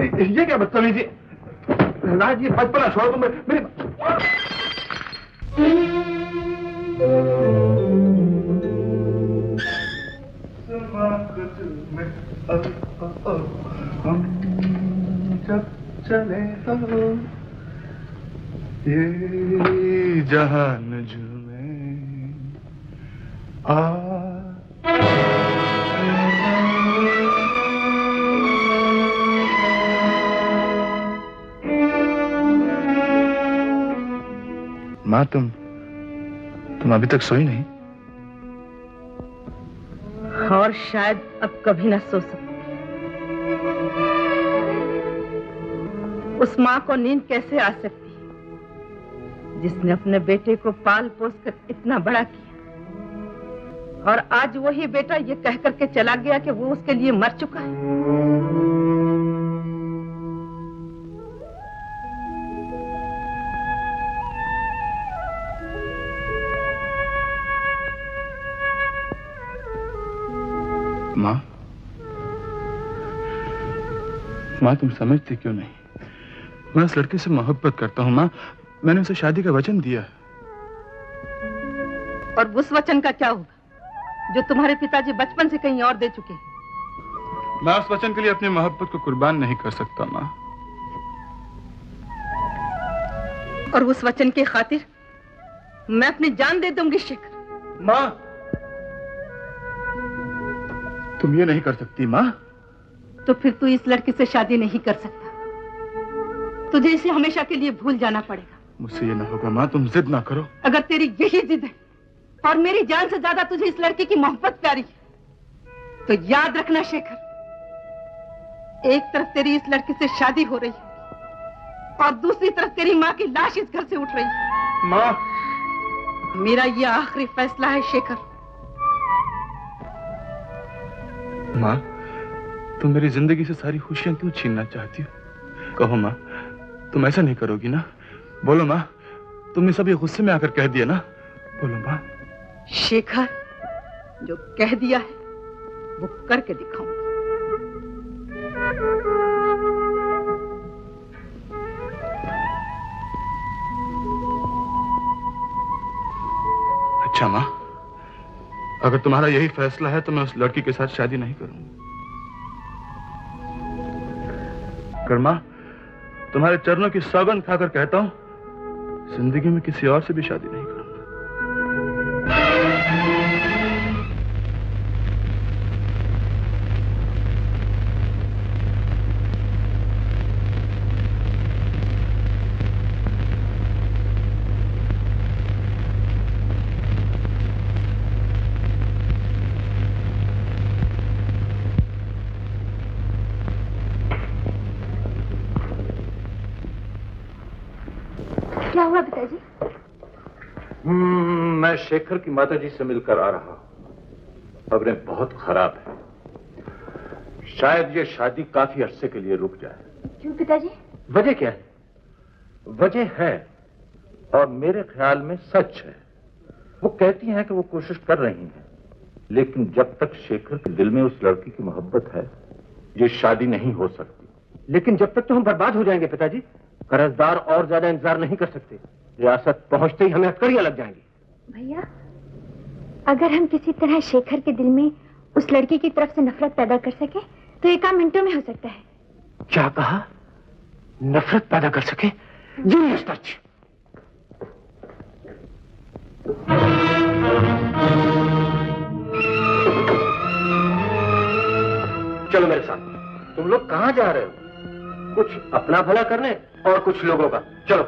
ये क्या बदतमीजी? राज, ये बचपना छोड़ो तुम मेरे। हम जब चले हो ये जहान झूमे माँ, तुम अभी तक सोई नहीं? और शायद अब कभी ना सो सकती। उस माँ को नींद कैसे आ सकती जिसने अपने बेटे को पाल पोस कर इतना बड़ा किया, और आज वही बेटा ये कह करके चला गया कि वो उसके लिए मर चुका है। माँ, तुम समझती क्यों नहीं? मैं उस लड़के से मोहब्बत करता हूँ माँ। मैंने उसे शादी का वचन दिया। और उस वचन का क्या होगा जो तुम्हारे पिताजी बचपन से कहीं और दे चुके हैं? मैं उस वचन के लिए अपनी मोहब्बत को कुर्बान नहीं कर सकता माँ। और उस वचन की खातिर मैं अपनी जान दे दूंगी शेखर। माँ, तुम ये नहीं कर सकती माँ। तो फिर तू इस लड़के से शादी नहीं कर सकता। तुझे इसे हमेशा के लिए भूल जाना पड़ेगा। मुझसे ये ना होगा माँ, तुम जिद ना करो। अगर तेरी यही जिद है और मेरी जान से ज्यादा तुझे इस लड़के की मोहब्बत प्यारी है, तो याद रखना शेखर, एक तरफ तेरी इस लड़के से शादी हो रही है और दूसरी तरफ तेरी माँ की लाश इस घर से उठ रही है। माँ, मेरा ये आखिरी फैसला है शेखर। माँ, तुम मेरी जिंदगी से सारी खुशियां क्यों छीनना चाहती हो? कहो माँ, तुम ऐसा नहीं करोगी ना? बोलो माँ, तुमने सब ये गुस्से में आकर कह दिया ना? बोलो माँ। शेखर, जो कह दिया है वो करके दिखाऊंगी। अच्छा माँ, अगर तुम्हारा यही फैसला है तो मैं उस लड़की के साथ शादी नहीं करूंगा। कर माँ, तुम्हारे चरणों की सौगंध खाकर कहता हूं, जिंदगी में किसी और से भी शादी नहीं करूंगा। क्या हुआ पिताजी? मैं शेखर की माताजी से मिलकर आ रहा हूं। खबरें बहुत खराब है। शायद ये शादी काफी अरसे के लिए रुक जाए। क्यों पिताजी? वजह क्या है? वजह है और मेरे ख्याल में सच है। वो कहती हैं कि वो कोशिश कर रही हैं, लेकिन जब तक शेखर के दिल में उस लड़की की मोहब्बत है, ये शादी नहीं हो सकती। लेकिन जब तक तो हम बर्बाद हो जाएंगे पिताजी। कर्जदार और ज्यादा इंतजार नहीं कर सकते। रियासत पहुंचते ही हमें हथकड़ियां लग जाएंगी। भैया, अगर हम किसी तरह शेखर के दिल में उस लड़की की तरफ से नफरत पैदा कर सके तो ये काम मिनटों में हो सकता है। क्या कहा? नफरत पैदा कर सके? जी मिस्टर। चलो मेरे साथ। तुम लोग कहां जा रहे हो? कुछ अपना भला करने और कुछ लोगों का। चलो।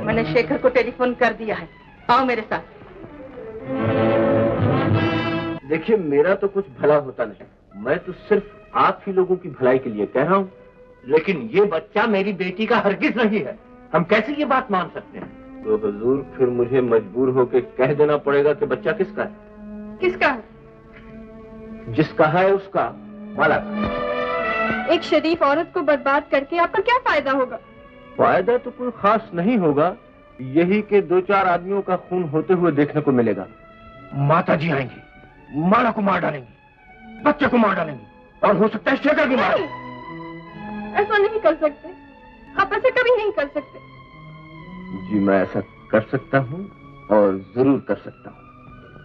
मैंने शेखर को टेलीफोन कर दिया है, आओ मेरे साथ। देखिए, मेरा तो कुछ भला होता नहीं, मैं तो सिर्फ आप ही लोगों की भलाई के लिए कह रहा हूं। लेकिन ये बच्चा मेरी बेटी का हरगिज नहीं है। हम कैसे ये बात मान सकते हैं? तो हुजूर, फिर मुझे मजबूर होकर कह देना पड़ेगा कि बच्चा किसका है। किसका है? जिसका है उसका, माला का। एक शरीफ औरत को बर्बाद करके आपका क्या फायदा होगा? फायदा तो कोई खास नहीं होगा, यही के 2-4 आदमियों का खून होते हुए देखने को मिलेगा। माता जी आएंगी, माला को मार डालेंगी, बच्चे को मार डालेंगी, और हो सकता है शेखर भी मार। ऐसा नहीं कर सकते, आप ऐसा कभी नहीं कर सकते। जी मैं ऐसा कर सकता हूँ और जरूर कर सकता हूँ।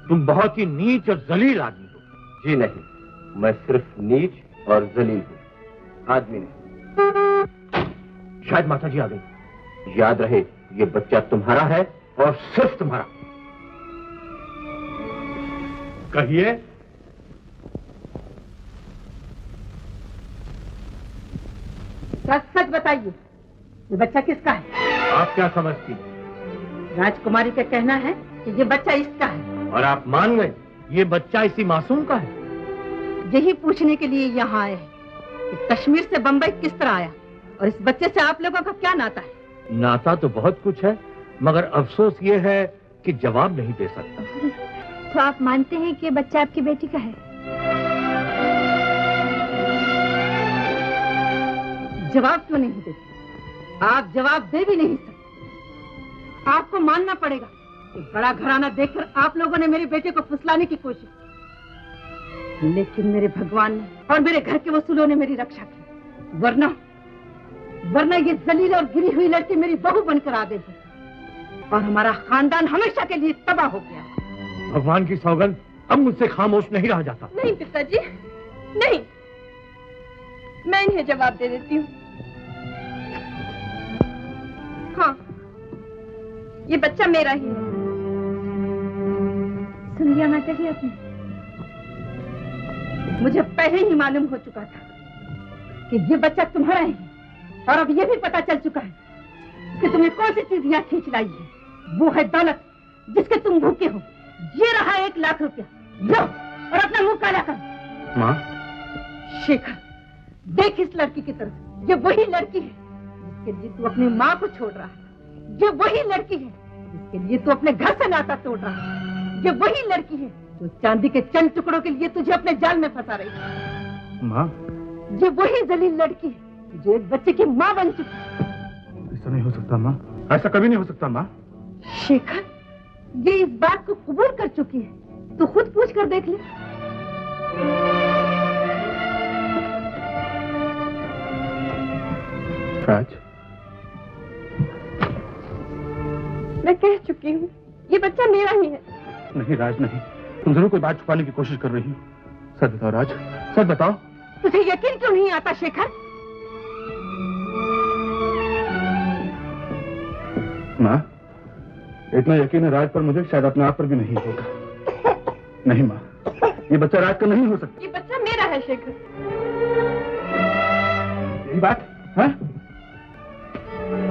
तुम बहुत ही नीच और जलील आदमी हो। जी नहीं, मैं सिर्फ नीच और जलील हूँ, आदमी नहीं। शायद माता जी आ गई। याद रहे, ये बच्चा तुम्हारा है और सिर्फ तुम्हारा। कहिए। सच सच बताइए, ये बच्चा किसका है? आप क्या समझती हैं? राजकुमारी का कहना है कि ये बच्चा इसका है। और आप मान गए ये बच्चा इसी मासूम का है? यही पूछने के लिए यहाँ आए हैं कि कश्मीर से बंबई किस तरह आया और इस बच्चे से आप लोगों का क्या नाता है? नाता तो बहुत कुछ है, मगर अफसोस ये है कि जवाब नहीं दे सकता। तो आप मानते हैं कि ये बच्चा आपकी बेटी का है? जवाब क्यों नहीं देते? आप जवाब दे भी नहीं सकते। आपको मानना पड़ेगा कि बड़ा घराना देखकर आप लोगों ने मेरी बेटे को फुसलाने की कोशिश की, लेकिन मेरे भगवान ने और मेरे घर के वसूलों ने मेरी रक्षा की। वरना ये जलील और गिरी हुई लड़की मेरी बहू बनकर आ गई और हमारा खानदान हमेशा के लिए तबाह हो गया। भगवान की सौगंध, अब मुझसे खामोश नहीं रहा जाता। नहीं पिताजी, नहीं, मैं इन्हें जवाब दे देती हूँ। हाँ, ये बच्चा मेरा ही है। सुन लिया माता जी आपने? मुझे पहले ही मालूम हो चुका था कि ये बच्चा तुम्हारा ही है, और अब ये भी पता चल चुका है कि तुम्हें कौन सी चीज यहाँ खींच लाई है। वो है दौलत जिसके तुम भूखे हो। ये रहा 1 लाख रुपया, लो और अपना मुंह काला कर। माँ। शेखर, देख इस लड़की की तरफ। ये वही लड़की है जिसके लिए तू अपनी माँ को छोड़ रहा है। ये वही लड़की है जिसके लिए तू अपने घर से नाता तोड़ रहा है। ये वही लड़की है जो चांदी के चंद टुकड़ों के लिए तुझे अपने जाल में फंसा रही है। माँ। ये वही जलील लड़की है जो एक बच्चे की माँ बन चुकी है। ऐसा नहीं हो सकता माँ, ऐसा कभी नहीं हो सकता माँ। शेखर, ये इस बात को कबूल कर चुकी है, तो खुद पूछ कर देख ले। राज, मैं कह चुकी हूँ, ये बच्चा मेरा ही है। नहीं राज नहीं, तुम जरूर कोई बात छुपाने की कोशिश कर रही हो। सच बताओ राज, सच बताओ। तुझे यकीन क्यों नहीं आता शेखर? माँ, इतना यकीन है राज पर मुझे, शायद अपने आप पर भी नहीं होगा। नहीं माँ, ये बच्चा राज का नहीं हो सकता। ये बच्चा मेरा है शेखर। यही बात है?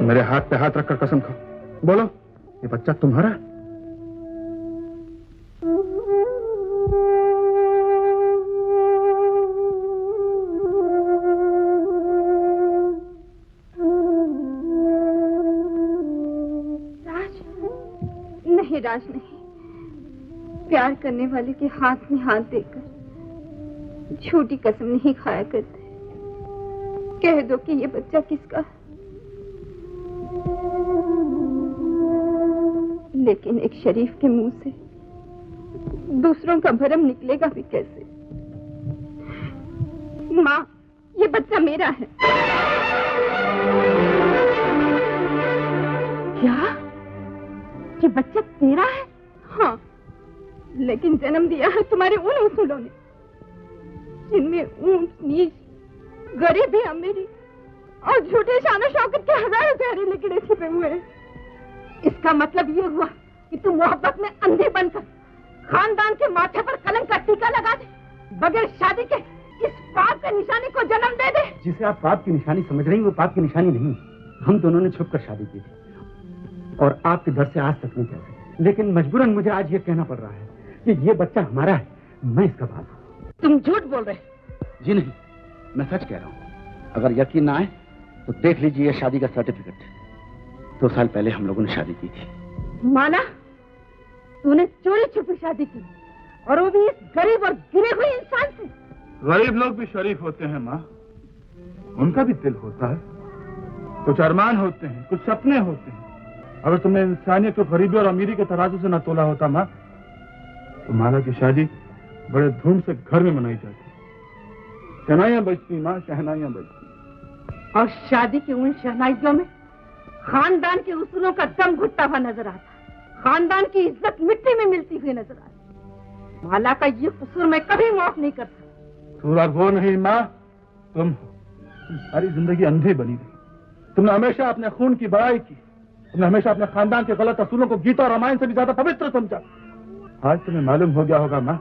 मेरे हाथ पे हाथ रखकर कसम खाओ, बोलो ये बच्चा तुम्हारा है? राज नहीं, प्यार करने वाले के हाथ में हाथ देकर झूठी कसम नहीं खाया करते। कह दो कि ये बच्चा किसका है। लेकिन एक शरीफ के मुंह से दूसरों का भरम निकलेगा भी कैसे? माँ, ये बच्चा मेरा है। क्या? ये बच्चा तेरा है? हाँ, लेकिन जन्म दिया है तुम्हारे उन उसूलों ने जिनमें ऊंच नीच, गरीबी, अमीरी और झूठे शान शौकत के हजारों प्यारे लिखड़े छिपे हुए हैं। इसका मतलब ये हुआ कि तू मोहब्बत में अंधी बनकर खानदान के माथे पर कलंक का टीका लगा दे, बगैर शादी के इस पाप के निशानी को जन्म दे दे। जिसे आप पाप की निशानी समझ रही हैं, वो पाप की निशानी नहीं। हम दोनों ने छुपकर शादी की थी और आपके डर से आज तक नहीं कह सके, लेकिन मजबूरन मुझे आज ये कहना पड़ रहा है कि ये बच्चा हमारा है, मैं इसका बाप हूँ। तुम झूठ बोल रहे। जी नहीं, मैं सच कह रहा हूँ। अगर यकीन ना आए तो देख लीजिए शादी का सर्टिफिकेट। 2 साल पहले हम लोगों ने शादी की थी। माला, तूने चोरी छुपी शादी की, और वो भी इस गरीब और गिरे हुए इंसान से। गरीब लोग भी शरीफ होते हैं माँ, उनका भी दिल होता है। कुछ अरमान होते हैं, कुछ सपने होते हैं। अगर तुमने इंसानियत को गरीबी और अमीरी के तराजू से न तोला होता माँ, तो माला की शादी बड़े धूम से घर में मनाई जाती। शहनाइयां बजती माँ, शहनाइयां बजती। और शादी की उन शहनाइयों में खानदान के उसूलों का दम घुटता हुआ नजर आता, खानदान की इज्जत मिट्टी में मिलती हुई नजर आती। माला का ये कसूर मैं कभी माफ नहीं कर सकता। पूरा वो नहीं माँ, तुम सारी जिंदगी अंधे बनी रही। तुमने हमेशा अपने खून की बड़ाई की, तुमने हमेशा अपने खानदान के गलत असूलों को गीता और रामायण से भी ज्यादा पवित्र समझा। आज तुम्हें मालूम हो गया होगा माँ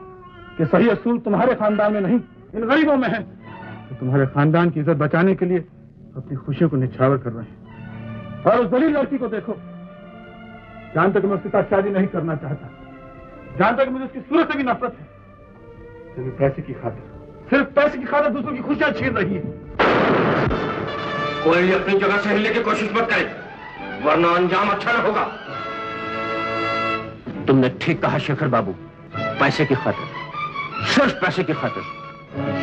कि सही असूल तुम्हारे खानदान में नहीं, इन गरीबों में है, तो तुम्हारे खानदान की इज्जत बचाने के लिए अपनी खुशियों को निछावर कर रहे हैं। और उस दलील लड़की को देखो, जानते कि मैं उसके साथ शादी नहीं करना चाहता, जानते कि मुझे उसकी सूरत से भी नफरत है, सिर्फ पैसे की खातिर, सिर्फ पैसे की खातिर दूसरों की खुशियां छीन रही है। कोई अपनी जगह से हिलने की कोशिश मत करे, वरना अंजाम अच्छा न होगा। तुमने ठीक कहा शेखर बाबू, पैसे की खातिर, सिर्फ पैसे की खातिर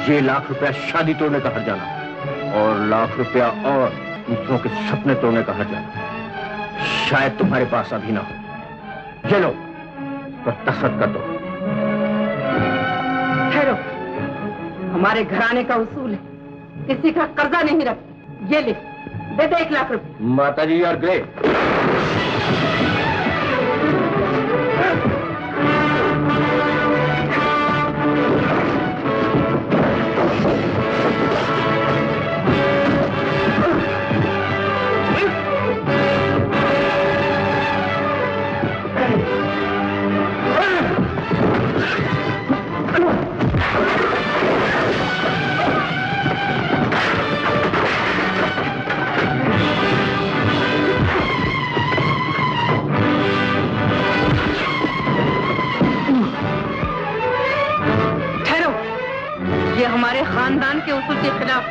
ये $1,00,000 शादी तोड़ने का हर्जाना और $1,00,000 और दूसरों के सपने तोड़ने का हर्जाना शायद तुम्हारे पास अभी ना हो। ये लो, तो तसद कर दो। ठहरो, हमारे घराने का उसूल है, किसी का कर्जा नहीं रखते। ये ले, दे दे $1,00,000। माता जी यार ग्रेट। हमारे खानदान के उसूल के खिलाफ।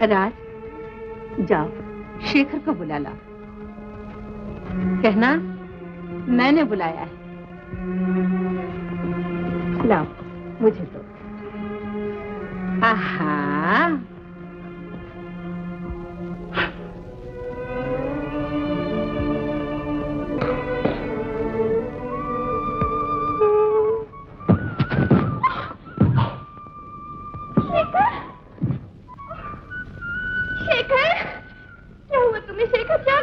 राज, जाओ शेखर को बुला ला, कहना मैंने बुलाया है। लाओ मुझे दो। आहा, शेखर, क्या हुआ तुम्हें शेखर? क्या